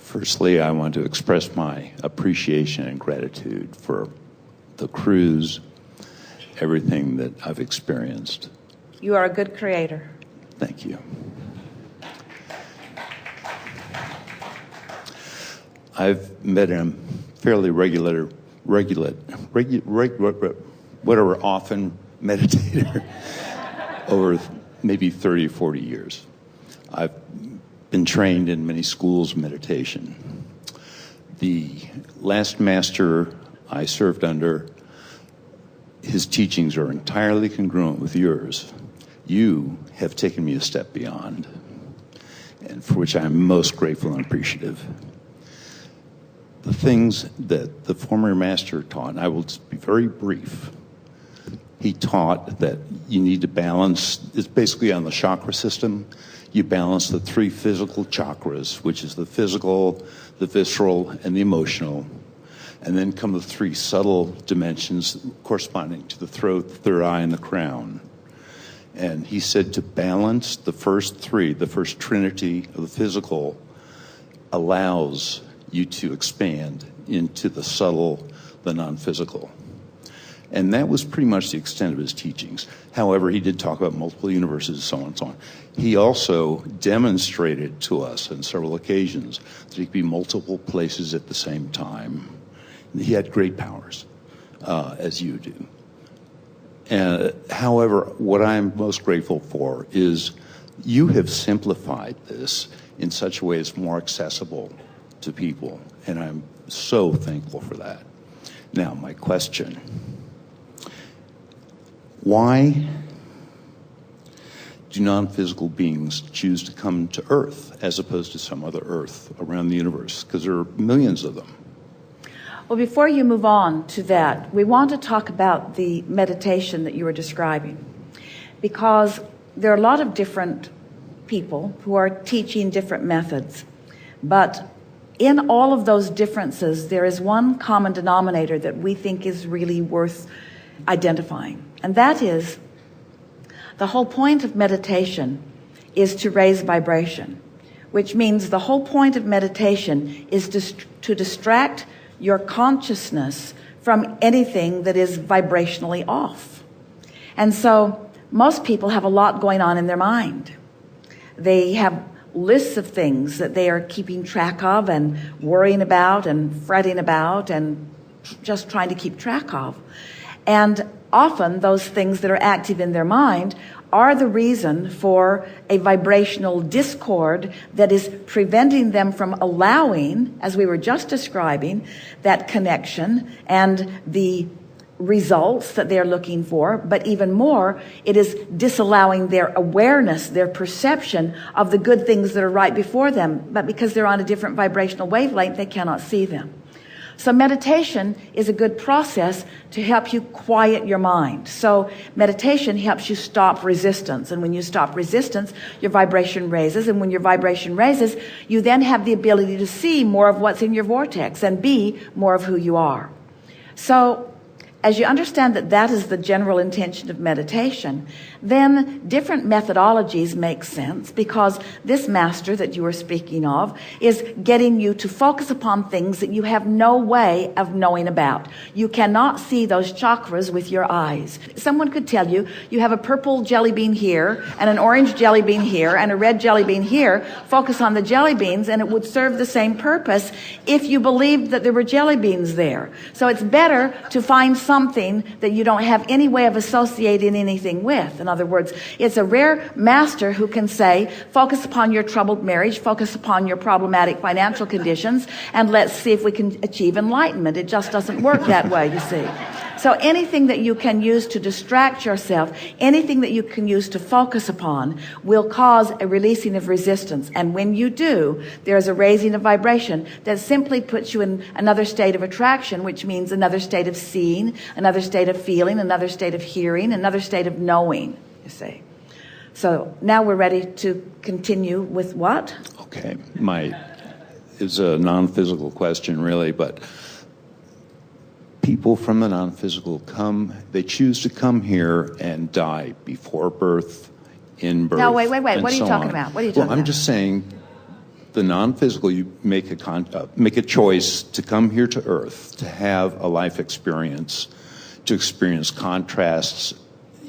Firstly, I want to express my appreciation and gratitude for the cruise, everything that I've experienced. You are a good creator. Thank you. I've met a fairly often meditator over maybe 30 or 40 years. I've been trained in many schools of meditation. The last master I served under, his teachings are entirely congruent with yours. You have taken me a step beyond, and for which I'm most grateful and appreciative. The things that the former master taught, and I will be very brief, he taught that you need to balance, it's basically on the chakra system, you balance the three physical chakras, which is the physical, the visceral, and the emotional. And then come the three subtle dimensions corresponding to the throat, the third eye, and the crown. And he said to balance the first three, the first trinity of the physical, allows you to expand into the subtle, the non-physical. And that was pretty much the extent of his teachings. However, he did talk about multiple universes, so on and so on. He also demonstrated to us on several occasions that he could be multiple places at the same time. He had great powers, as you do. However, what I'm most grateful for is you have simplified this in such a way it's more accessible to people, and I'm so thankful for that. Now, my question. Why do non-physical beings choose to come to Earth as opposed to some other Earth around the universe? Because there are millions of them. Well, before you move on to that, we want to talk about the meditation that you were describing, because there are a lot of different people who are teaching different methods, but in all of those differences, there is one common denominator that we think is really worth identifying. And that is, the whole point of meditation is to raise vibration, which means the whole point of meditation is to distract your consciousness from anything that is vibrationally off. And so most people have a lot going on in their mind. They have lists of things that they are keeping track of and worrying about and fretting about and just trying to keep track of. And often those things that are active in their mind are the reason for a vibrational discord that is preventing them from allowing, as we were just describing, that connection and the results that they're looking for. But even more, it is disallowing their awareness, their perception of the good things that are right before them. But because they're on a different vibrational wavelength, they cannot see them. So meditation is a good process to help you quiet your mind. So meditation helps you stop resistance. And when you stop resistance, your vibration raises. And when your vibration raises, you then have the ability to see more of what's in your vortex and be more of who you are. So as you understand that that is the general intention of meditation, then different methodologies make sense, because this master that you were speaking of is getting you to focus upon things that you have no way of knowing about. You cannot see those chakras with your eyes. Someone could tell you, you have a purple jelly bean here and an orange jelly bean here and a red jelly bean here. Focus on the jelly beans and it would serve the same purpose if you believed that there were jelly beans there. So it's better to find something that you don't have any way of associating anything with. In other words, it's a rare master who can say, focus upon your troubled marriage, focus upon your problematic financial conditions, and let's see if we can achieve enlightenment. It just doesn't work that way, you see. So anything that you can use to distract yourself, anything that you can use to focus upon, will cause a releasing of resistance. And when you do, there's a raising of vibration that simply puts you in another state of attraction, which means another state of seeing, another state of feeling, another state of hearing, another state of knowing, you see. So now we're ready to continue with what? Okay. It's a non-physical question, really, but people from the non-physical they choose to come here and die before birth, in birth. No, wait. What are you talking about? What are you talking about? I'm just saying the non-physical, you make a choice to come here to Earth, to have a life experience, to experience contrasts,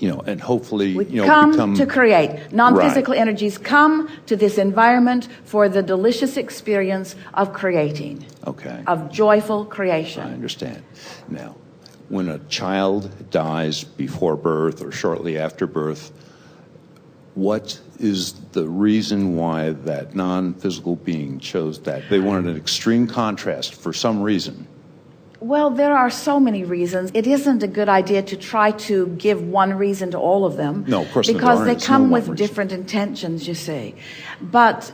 and hopefully, We come become to create. Non-physical Right. energies come to this environment for the delicious experience of creating, Okay. of joyful I creation. understand. Now, when a child dies before birth or shortly after birth, what is the reason why that non-physical being chose that? They wanted an extreme contrast for some reason. Well, there are so many reasons. It isn't a good idea to try to give one reason to all of them. No, of course not. Because There they aren't. It's come no with one reason. different intentions, you see. But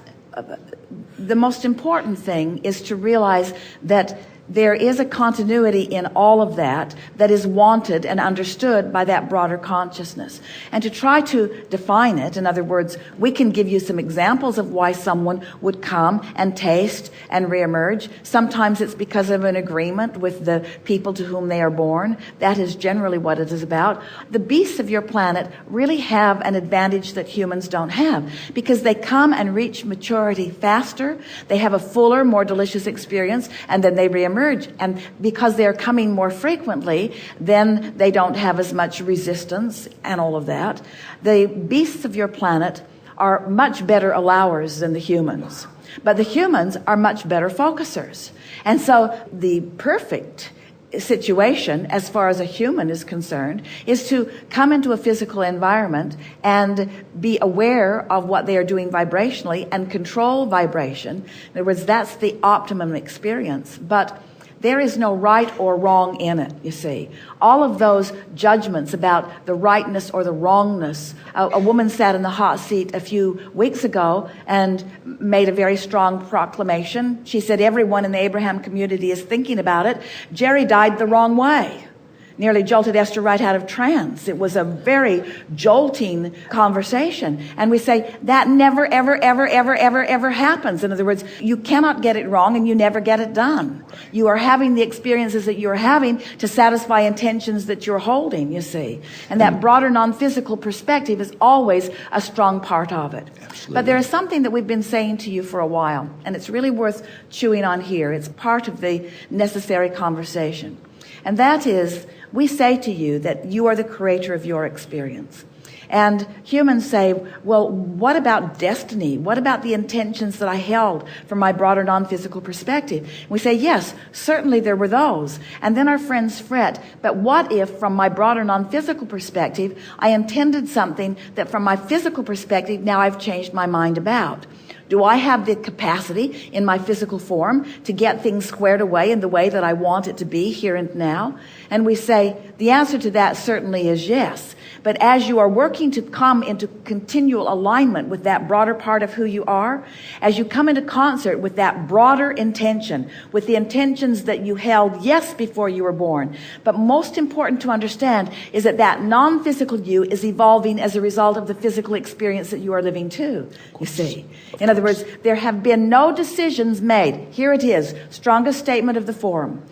the most important thing is to realize that there is a continuity in all of that that is wanted and understood by that broader consciousness. And to try to define it, in other words, we can give you some examples of why someone would come and taste and reemerge. Sometimes it's because of an agreement with the people to whom they are born. That is generally what it is about. The beasts of your planet really have an advantage that humans don't have, because they come and reach maturity faster. They have a fuller, more delicious experience, and then they reemerge. And because they're coming more frequently, then they don't have as much resistance and all of that. The beasts of your planet are much better allowers than the humans. But the humans are much better focusers. And so the perfect situation, as far as a human is concerned, is to come into a physical environment and be aware of what they are doing vibrationally and control vibration. In other words, that's the optimum experience. But there is no right or wrong in it, you see. All of those judgments about the rightness or the wrongness. A woman sat in the hot seat a few weeks ago and made a very strong proclamation. She said, everyone in the Abraham community is thinking about it. Jerry died the wrong way. Nearly jolted Esther right out of trance. It was a very jolting conversation. And we say, that never, ever, ever, ever, ever, ever happens. In other words, you cannot get it wrong and you never get it done. You are having the experiences that you're having to satisfy intentions that you're holding, you see. And that broader non-physical perspective is always a strong part of it. Absolutely. But there is something that we've been saying to you for a while, and it's really worth chewing on here. It's part of the necessary conversation. And that is, we say to you that you are the creator of your experience. And humans say, well, what about destiny? What about the intentions that I held from my broader non-physical perspective? We say, yes, certainly there were those. And then our friends fret, but what if from my broader non-physical perspective, I intended something that from my physical perspective, now I've changed my mind about? Do I have the capacity in my physical form to get things squared away in the way that I want it to be here and now? And we say, the answer to that certainly is yes. But as you are working to come into continual alignment with that broader part of who you are, as you come into concert with that broader intention, with the intentions that you held, yes, before you were born, but most important to understand is that that non-physical you is evolving as a result of the physical experience that you are living too, you see. In other words, there have been no decisions made. Here it is, strongest statement of the forum.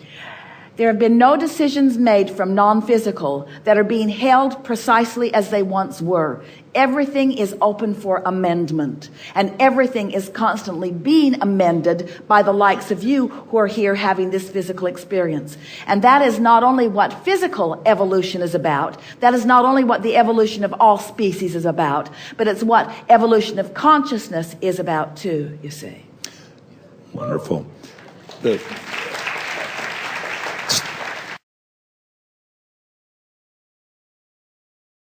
There have been no decisions made from non-physical that are being held precisely as they once were. Everything is open for amendment, and everything is constantly being amended by the likes of you who are here having this physical experience. And that is not only what physical evolution is about, that is not only what the evolution of all species is about, but it's what evolution of consciousness is about too, you see. Wonderful.